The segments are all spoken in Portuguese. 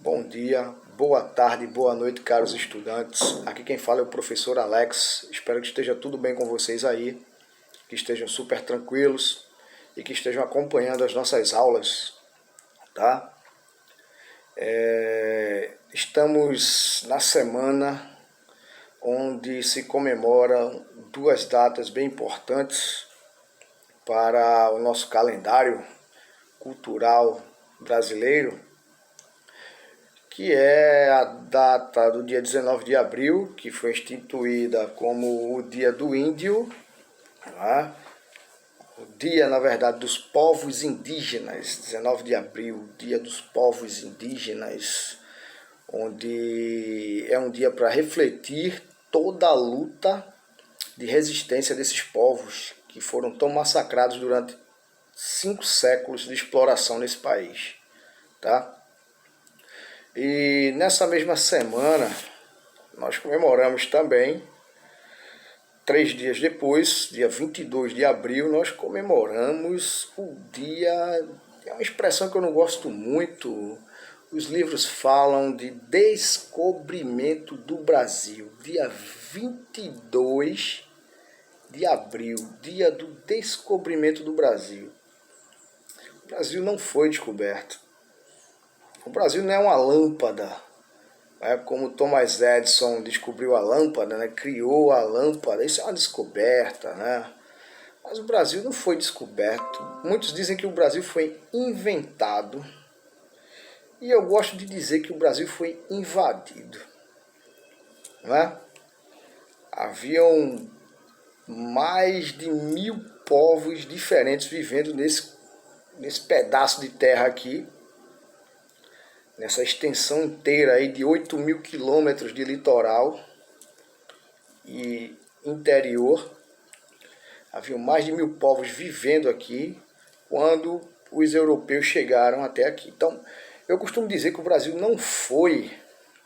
Bom dia, boa tarde, boa noite, caros estudantes. Aqui quem fala é o professor Alex. Espero que esteja tudo bem com vocês aí, que estejam super tranquilos e que estejam acompanhando as nossas aulas, tá? Estamos na semana onde se comemoram duas datas bem importantes para o nosso calendário cultural brasileiro, que é a data do dia 19 de abril, que foi instituída como o Dia do Índio, tá? O dia, na verdade, dos povos indígenas, 19 de abril, Dia dos Povos Indígenas, onde é um dia para refletir toda a luta de resistência desses povos que foram tão massacrados durante 5 séculos de exploração nesse país, tá? E nessa mesma semana, nós comemoramos também, 3 dias depois, dia 22 de abril, nós comemoramos o dia, é uma expressão que eu não gosto muito, os livros falam de descobrimento do Brasil, dia 22 de abril, dia do descobrimento do Brasil. O Brasil não foi descoberto. O Brasil não é uma lâmpada, como Thomas Edison descobriu a lâmpada, né? Criou a lâmpada, isso é uma descoberta, né? Mas o Brasil não foi descoberto. Muitos dizem que o Brasil foi inventado, e eu gosto de dizer que o Brasil foi invadido, né? Haviam mais de 1000 povos diferentes vivendo nesse pedaço de terra aqui, nessa extensão inteira aí de 8.000 quilômetros de litoral e interior. Havia mais de 1000 povos vivendo aqui quando os europeus chegaram até aqui. Então, eu costumo dizer que o Brasil não foi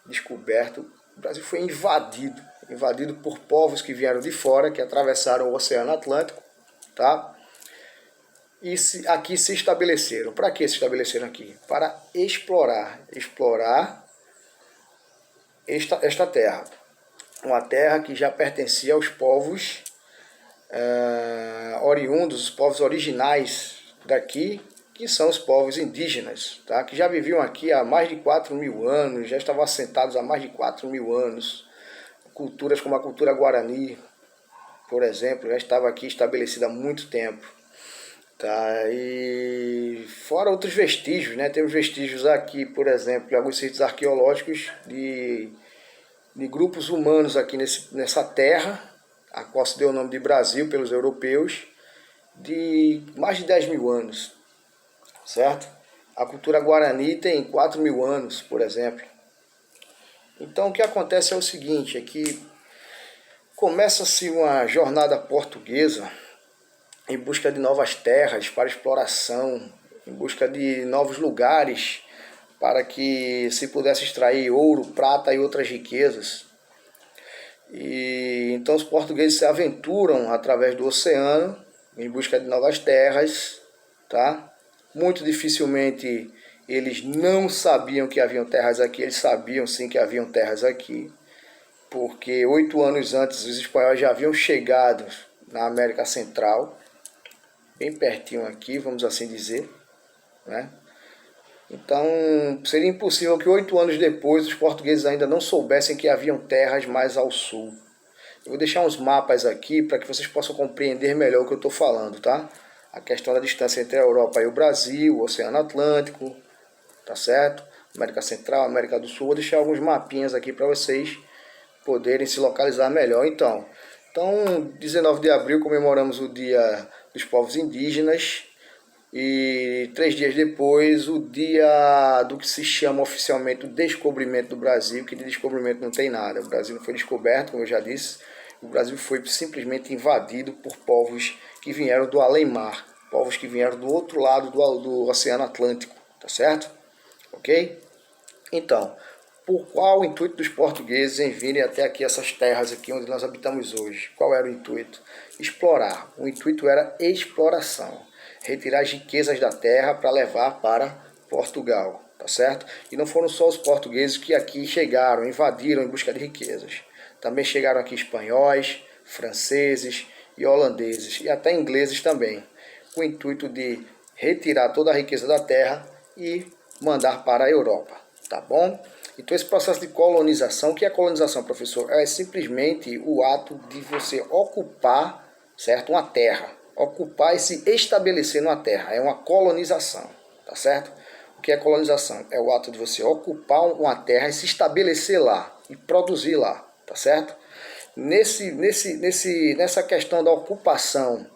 descoberto, o Brasil foi invadido por povos que vieram de fora, que atravessaram o Oceano Atlântico, tá? E aqui se estabeleceram. Para que se estabeleceram aqui? Para explorar esta terra. Uma terra que já pertencia aos povos oriundos, os povos originais daqui, que são os povos indígenas, tá? Que já viviam aqui há mais de 4.000 anos, já estavam assentados há mais de 4.000 anos. Culturas como a cultura Guarani, por exemplo, já estava aqui estabelecida há muito tempo. Tá, e fora outros vestígios, né? Temos vestígios aqui, por exemplo, em alguns sítios arqueológicos de grupos humanos aqui nessa terra, a qual se deu o nome de Brasil pelos europeus, de mais de 10.000 anos, certo? A cultura Guarani tem 4.000 anos, por exemplo. Então o que acontece é o seguinte, é que começa-se uma jornada portuguesa em busca de novas terras para exploração, em busca de novos lugares para que se pudesse extrair ouro, prata e outras riquezas. E então os portugueses se aventuram através do oceano em busca de novas terras, tá? Muito dificilmente eles não sabiam que haviam terras aqui, eles sabiam sim que haviam terras aqui, porque 8 anos antes os espanhóis já haviam chegado na América Central, bem pertinho aqui, vamos assim dizer, né? Então, seria impossível que 8 anos depois os portugueses ainda não soubessem que haviam terras mais ao sul. Eu vou deixar uns mapas aqui para que vocês possam compreender melhor o que eu estou falando, tá? A questão da distância entre a Europa e o Brasil, o Oceano Atlântico, tá certo? América Central, América do Sul. Vou deixar alguns mapinhas aqui para vocês poderem se localizar melhor. Então, 19 de abril comemoramos o Dia dos Povos Indígenas e 3 dias depois o dia do que se chama oficialmente o descobrimento do Brasil, que de descobrimento não tem nada. O Brasil não foi descoberto, como eu já disse, o Brasil foi simplesmente invadido por povos que vieram do além-mar, povos que vieram do outro lado do Oceano Atlântico, tá certo? Ok? Então, por qual o intuito dos portugueses em virem até aqui essas terras aqui onde nós habitamos hoje? Qual era o intuito? Explorar. O intuito era exploração. Retirar as riquezas da terra para levar para Portugal. tá certo? E não foram só os portugueses que aqui chegaram, invadiram em busca de riquezas. Também chegaram aqui espanhóis, franceses e holandeses, e até ingleses também, com o intuito de retirar toda a riqueza da terra e mandar para a Europa, tá bom? Então esse processo de colonização, o que é colonização, professor? É simplesmente o ato de você ocupar, certo, uma terra, ocupar e se estabelecer numa terra, é uma colonização, tá certo? O que é colonização? É o ato de você ocupar uma terra e se estabelecer lá e produzir lá, tá certo? Nessa questão da ocupação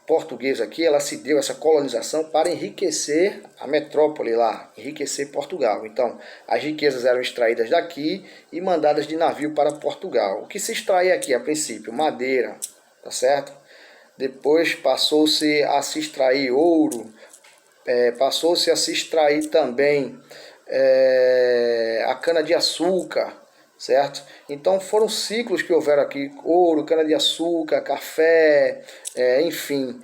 portuguesa aqui, ela se deu, essa colonização, para enriquecer a metrópole lá, enriquecer Portugal. Então, as riquezas eram extraídas daqui e mandadas de navio para Portugal. O que se extraía aqui, a princípio? Madeira, tá certo? Depois passou-se a se extrair ouro, passou-se a se extrair também a cana-de-açúcar, certo? Então foram ciclos que houveram aqui: ouro, cana-de-açúcar, café, enfim,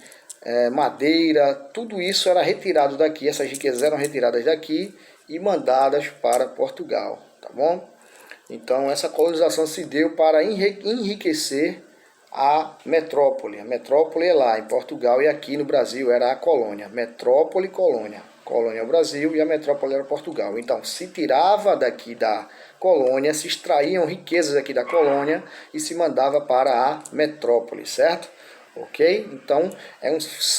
madeira, tudo isso era retirado daqui, essas riquezas eram retiradas daqui e mandadas para Portugal, tá bom? Então essa colonização se deu para enriquecer a metrópole. A metrópole é lá em Portugal e aqui no Brasil era a colônia. Metrópole, colônia. Colônia é o Brasil e a metrópole era Portugal. Então se tirava daqui da colônia, se extraíam riquezas aqui da colônia e se mandava para a metrópole, certo? Ok? Então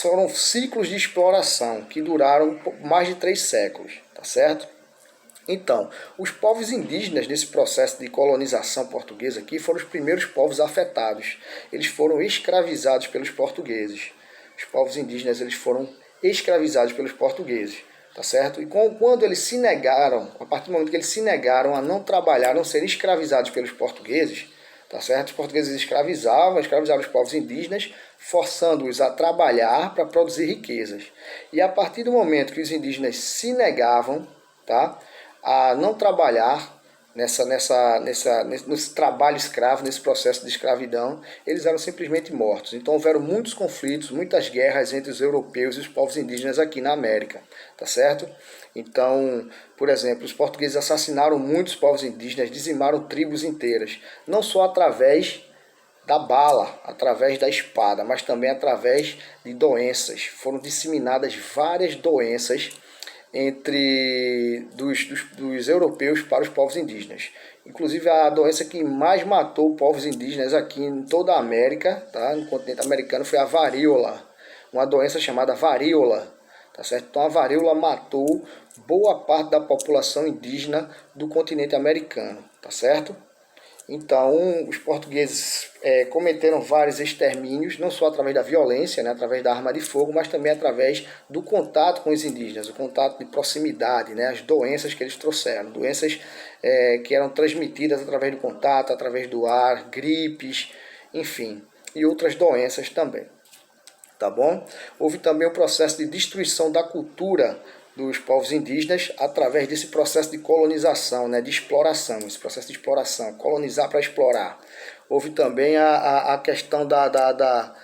foram ciclos de exploração que duraram mais de 3 séculos, tá certo? Então, os povos indígenas nesse processo de colonização portuguesa aqui foram os primeiros povos afetados. Eles foram escravizados pelos portugueses. Os povos indígenas eles foram escravizados pelos portugueses, tá certo? E quando eles se negaram, a partir do momento que eles se negaram a não trabalhar, a não serem escravizados pelos portugueses, tá certo? Os portugueses escravizavam os povos indígenas, forçando-os a trabalhar para produzir riquezas. E a partir do momento que os indígenas se negavam, tá, a não trabalhar nesse trabalho escravo, nesse processo de escravidão, eles eram simplesmente mortos. Então houveram muitos conflitos, muitas guerras entre os europeus e os povos indígenas aqui na América, tá certo? Então, por exemplo, os portugueses assassinaram muitos povos indígenas, dizimaram tribos inteiras, não só através da bala, através da espada, mas também através de doenças. Foram disseminadas várias doenças dos europeus para os povos indígenas. Inclusive a doença que mais matou povos indígenas aqui em toda a América, tá, no continente americano, foi a varíola, uma doença chamada varíola, tá certo? Então a varíola matou boa parte da população indígena do continente americano, tá certo? Então, os portugueses cometeram vários extermínios, não só através da violência, né, através da arma de fogo, mas também através do contato com os indígenas, o contato de proximidade, né, as doenças que eles trouxeram, doenças que eram transmitidas através do contato, através do ar, gripes, enfim, e outras doenças também. Tá bom? Houve também o processo de destruição da cultura dos povos indígenas através desse processo de colonização, né, de exploração, esse processo de exploração, colonizar para explorar. Houve também a questão da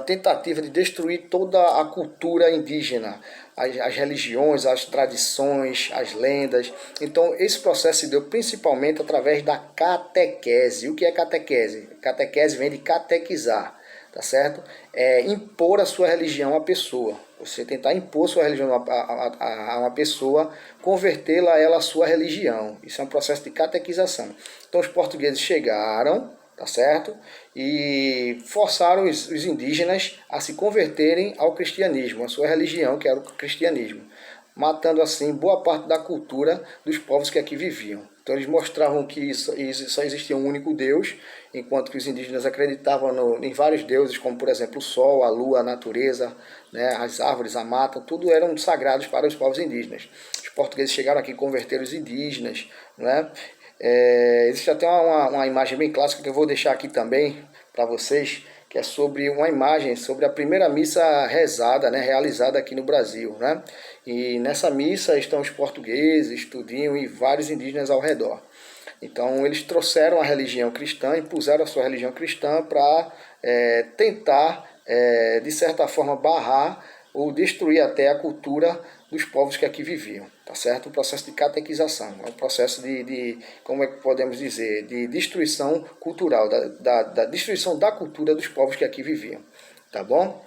tentativa de destruir toda a cultura indígena, as religiões, as tradições, as lendas. Então esse processo se deu principalmente através da catequese. O que é catequese? Catequese vem de catequizar, tá certo? Impor a sua religião à pessoa. Você tentar impor sua religião a uma pessoa, convertê-la a ela a sua religião. Isso é um processo de catequização. Então os portugueses chegaram, tá certo? E forçaram os indígenas a se converterem ao cristianismo, a sua religião, que era o cristianismo, matando assim boa parte da cultura dos povos que aqui viviam. Então eles mostravam que só existia um único Deus, enquanto que os indígenas acreditavam em vários deuses, como por exemplo o sol, a lua, a natureza, né, as árvores, a mata, tudo eram sagrados para os povos indígenas. Os portugueses chegaram aqui e converteram os indígenas, né? Existe até uma imagem bem clássica que eu vou deixar aqui também para vocês, que é sobre uma imagem, sobre a primeira missa rezada, né, realizada aqui no Brasil, né? E nessa missa estão os portugueses, tudinho, e vários indígenas ao redor. Então eles trouxeram a religião cristã, impuseram a sua religião cristã para tentar, de certa forma, barrar ou destruir até a cultura dos povos que aqui viviam. tá certo? Um processo de catequização, é um processo como é que podemos dizer, de destruição cultural, da destruição da cultura dos povos que aqui viviam, tá bom?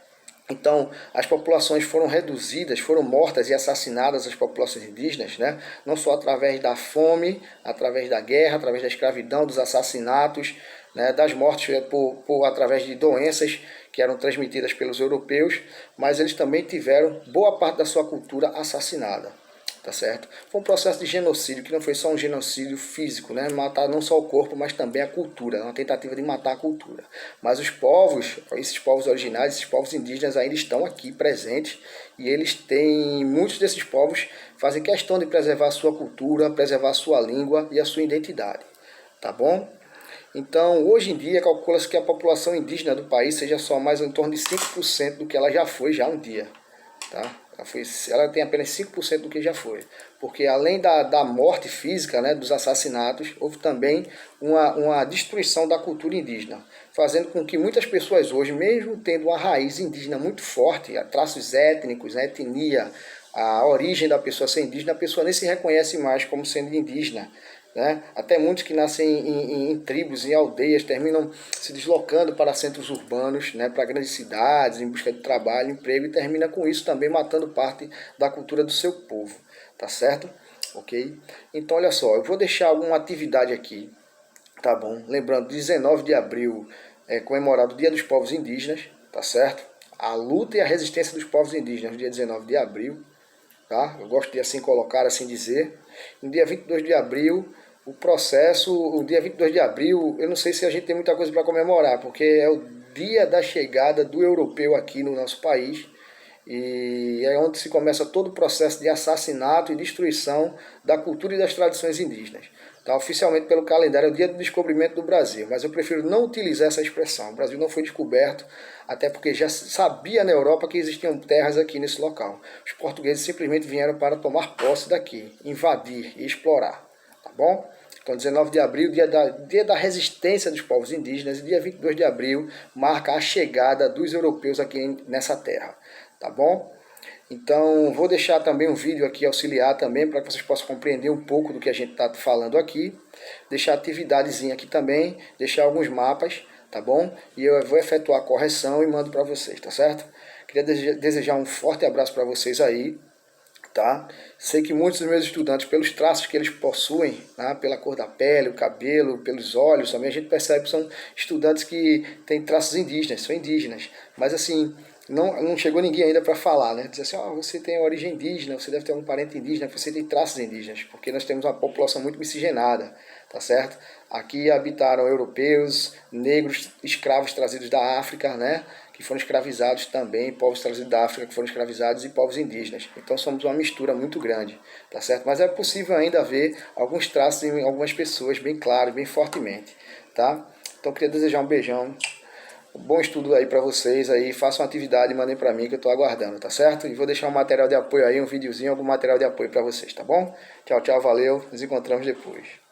Então, as populações foram reduzidas, foram mortas e assassinadas, as populações indígenas, né? Não só através da fome, através da guerra, através da escravidão, dos assassinatos, né? Das mortes através de doenças que eram transmitidas pelos europeus, mas eles também tiveram boa parte da sua cultura assassinada. Tá certo? Foi um processo de genocídio, que não foi só um genocídio físico, né? Matar não só o corpo, mas também a cultura, uma tentativa de matar a cultura. Mas os povos, esses povos originários, esses povos indígenas ainda estão aqui presentes, e eles têm, muitos desses povos fazem questão de preservar a sua cultura, preservar a sua língua e a sua identidade, tá bom? Então, hoje em dia, calcula-se que a população indígena do país seja só mais em torno de 5% do que ela já foi já um dia, tá? Ela tem apenas 5% do que já foi. Porque além da morte física, né, dos assassinatos, houve também uma destruição da cultura indígena, fazendo com que muitas pessoas hoje, mesmo tendo uma raiz indígena muito forte, traços étnicos, a etnia, a origem da pessoa ser indígena, a pessoa nem se reconhece mais como sendo indígena. Né? Até muitos que nascem em tribos, em aldeias, terminam se deslocando para centros urbanos, né? Para grandes cidades, em busca de trabalho, emprego, e termina com isso também matando parte da cultura do seu povo, tá certo? Ok? Então, olha só, eu vou deixar alguma atividade aqui, tá bom? Lembrando, 19 de abril é comemorado o Dia dos Povos Indígenas, tá certo? A luta e a resistência dos povos indígenas, no dia 19 de abril, tá? Eu gosto de assim colocar, assim dizer. No dia 22 de abril, o dia 22 de abril, eu não sei se a gente tem muita coisa para comemorar, porque é o dia da chegada do europeu aqui no nosso país, e é onde se começa todo o processo de assassinato e destruição da cultura e das tradições indígenas. Tá? Oficialmente pelo calendário é o dia do descobrimento do Brasil, mas eu prefiro não utilizar essa expressão. O Brasil não foi descoberto, até porque já sabia na Europa que existiam terras aqui nesse local. Os portugueses simplesmente vieram para tomar posse daqui, invadir e explorar. Tá bom? Então, 19 de abril, dia da resistência dos povos indígenas, e dia 22 de abril marca a chegada dos europeus aqui nessa terra. Tá bom? Então, vou deixar também um vídeo aqui auxiliar também, para que vocês possam compreender um pouco do que a gente está falando aqui. Deixar atividadezinha aqui também, deixar alguns mapas, tá bom? E eu vou efetuar a correção e mando para vocês, tá certo? Queria desejar um forte abraço para vocês aí. Tá? Sei que muitos dos meus estudantes, pelos traços que eles possuem, né, pela cor da pele, o cabelo, pelos olhos, também a gente percebe que são estudantes que têm traços indígenas, são indígenas. Mas assim, não chegou ninguém ainda para falar, né? Dizer assim, você tem origem indígena, você deve ter um parente indígena, você tem traços indígenas, porque nós temos uma população muito miscigenada, tá certo? Aqui habitaram europeus, negros, escravos trazidos da África, né? Que foram escravizados também, povos trazidos da África que foram escravizados, e povos indígenas. Então somos uma mistura muito grande, tá certo? Mas é possível ainda ver alguns traços em algumas pessoas bem claros, bem fortemente, tá? Então queria desejar um beijão, um bom estudo aí para vocês aí, façam uma atividade e mandem para mim que eu estou aguardando, tá certo? E vou deixar um material de apoio aí, um videozinho, algum material de apoio para vocês, tá bom? Tchau, tchau, valeu, nos encontramos depois.